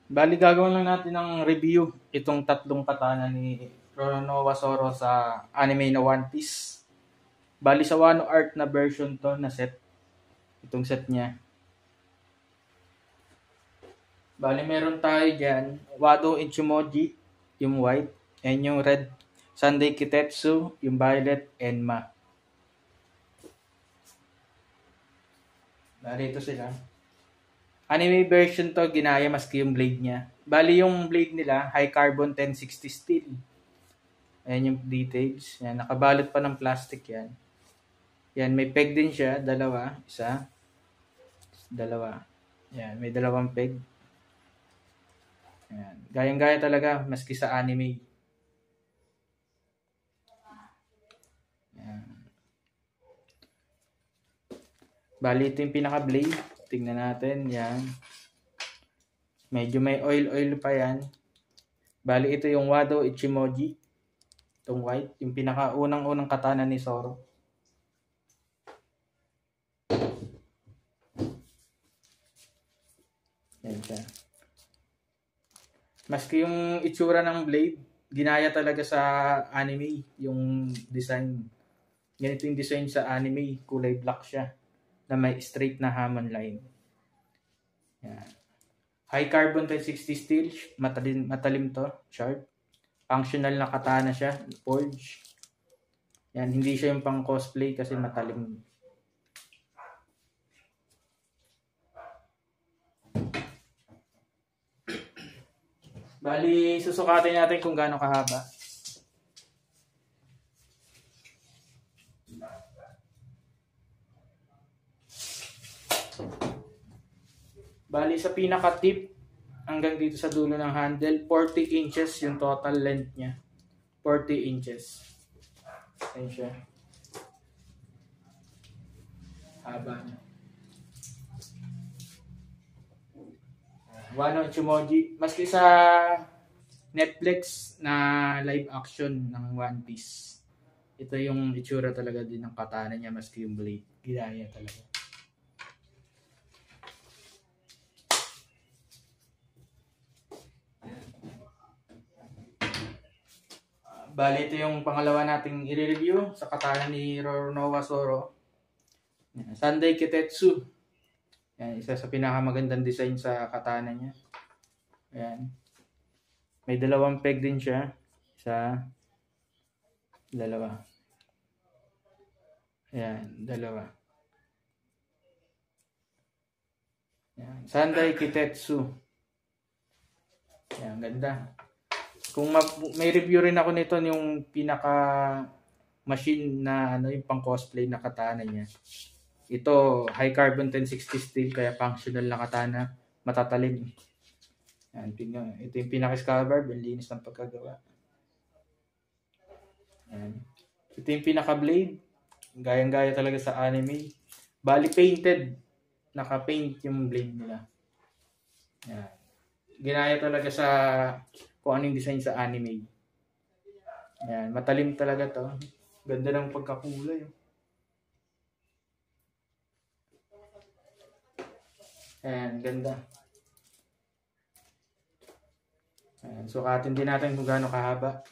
Bali, gagawin lang natin ng review itong tatlong katana ni Roronoa Zoro sa anime na One Piece. Bali, sa Wano Art na version to na set. Itong set niya. Bali, meron tayo dyan. Wado Ichimoji, yung white. And yung red. Sunday Kitetsu, yung violet. Enma. Bali, ito sila. Anime version to, ginaya maski yung blade niya. Bali, yung blade nila, high carbon 1060 steel. Ayan yung details. Yan, nakabalot pa ng plastic yan. Yan, may peg din siya. Dalawa. Isa. Dalawa. Yan, may dalawang peg. Yan. Gayang-gaya talaga, maski sa anime. Yan. Bali, ito yung pinaka-blade. Tingnan natin. Yan. Medyo may oil-oil pa yan. Bali, ito yung Wado Ichimoji. Itong white. Yung pinaka-unang-unang katana ni Zoro. Yan siya. Maski yung itsura ng blade, ginaya talaga sa anime yung design. Ganito yung design sa anime. Kulay black siya. Na may straight na hamon line. Yan. High carbon 1060 steel. Matalim to. Sharp. Functional na katana siya. Forge. Yan. Hindi siya yung pang cosplay kasi matalim. Bali, susukatin natin kung gaano kahaba. Bali, sa pinaka-tip, hanggang dito sa dulo ng handle, 40 inches yung total length niya. 40 inches. Ayan siya. Haba niya. Wano Ichimoji. Maski sa Netflix na live action ng One Piece. Ito yung itsura talaga din ng katana niya maski yung blade. Ginaya talaga. Bali, ito yung pangalawa nating i-review sa katana ni Roronoa Zoro. Sunday Kitetsu. Yan, isa sa pinakamagandang design sa katana niya. Ayan. May dalawang peg din siya. Isa. Dalawa. Ayan, dalawa. Ayan. Sunday Kitetsu. Ayan, ganda. Kung may review rin ako nito yung pinaka machine na yung pang cosplay na katana niya. Ito high carbon 1060 steel kaya functional na katana, matatalim. Yan, tingnan. Ito yung pinaka skull barb, ang linis ng pagkagawa. Yan. Ito yung pinaka blade, gayang-gaya talaga sa anime. Bali painted, naka-paint yung blade nila. Yan. Ginaya talaga sa kung anong design sa anime. Yan, matalim talaga to. Ganda ng pagkakulay. Ayan, ganda. Ayan, sukatin din natin kung gaano kahaba.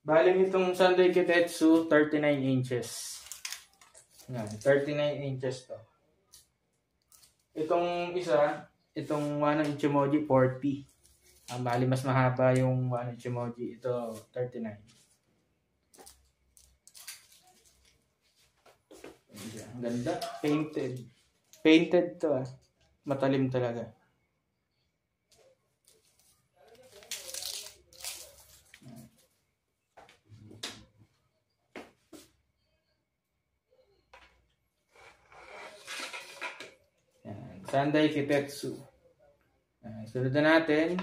Bali nitong Sunday Kitetsu, 39 inches. Yan, 39 inches to. Itong isa, itong Wano Ichimoji, 40. Bali mas mahaba yung Wano Ichimoji. Ito, 39. Ang ganda. Painted. Painted to Matalim talaga. Sunday Kitetsu. Sunod na natin.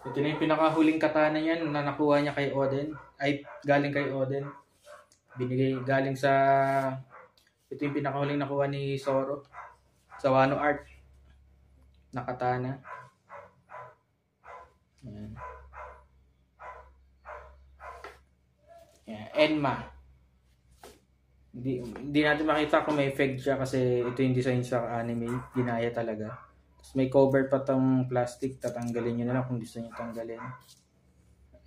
Ito na yung pinakahuling katana niyan na nakuha niya kay Oden. Ay, galing kay Oden. Binigay galing sa, ito yung pinakahuling nakuha ni Zoro sa Wano Art na katana. Yan. Yan. Enma. Hindi natin makita kung may effect siya kasi ito yung design sa anime. Ginaya talaga. Tapos may cover pa tong plastic. Tatanggalin nyo na lang kung gusto nyo tanggalin.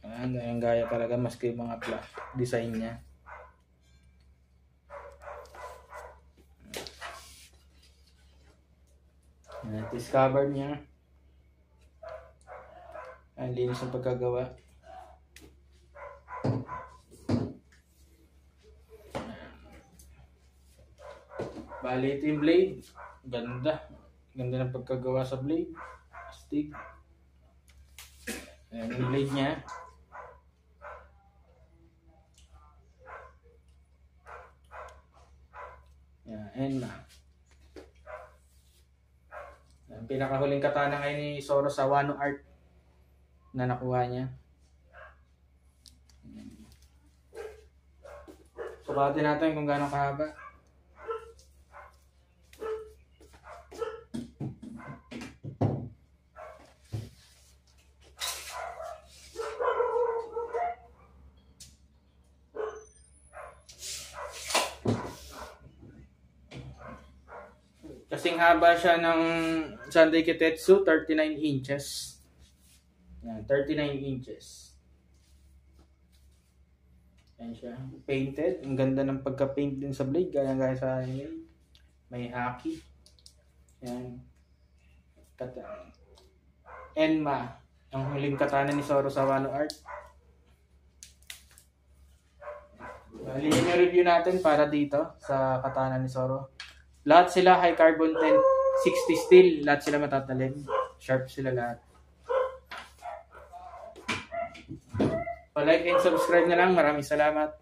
Ang gaya talaga maski yung mga design niya. This cover niya. Ang linis ng pagkagawa. Bali ito yung blade. Ganda. Ganda ng pagkagawa sa blade. Astig. Ayan yung blade niya. Ayan, Enma. Ang pinakahuling katana ngayon ni Zoro sa Wano Art na nakuha niya. Sukatin natin kung gaano kahaba. Kasing haba siya ng Sandai Kitetsu, 39 inches. Yan, 39 inches. Yan siya. Painted. Ang ganda ng pagka-paint din sa blade. Gaya sa anime. May haki. Yan. Enma. Ang huling katana ni Zoro sa Wano Art. Bali, yung review natin para dito sa katana ni Zoro. Lahat sila high carbon 1060 steel. Lahat sila matatalim. Sharp sila lahat. Pa-like and subscribe na lang. Maraming salamat.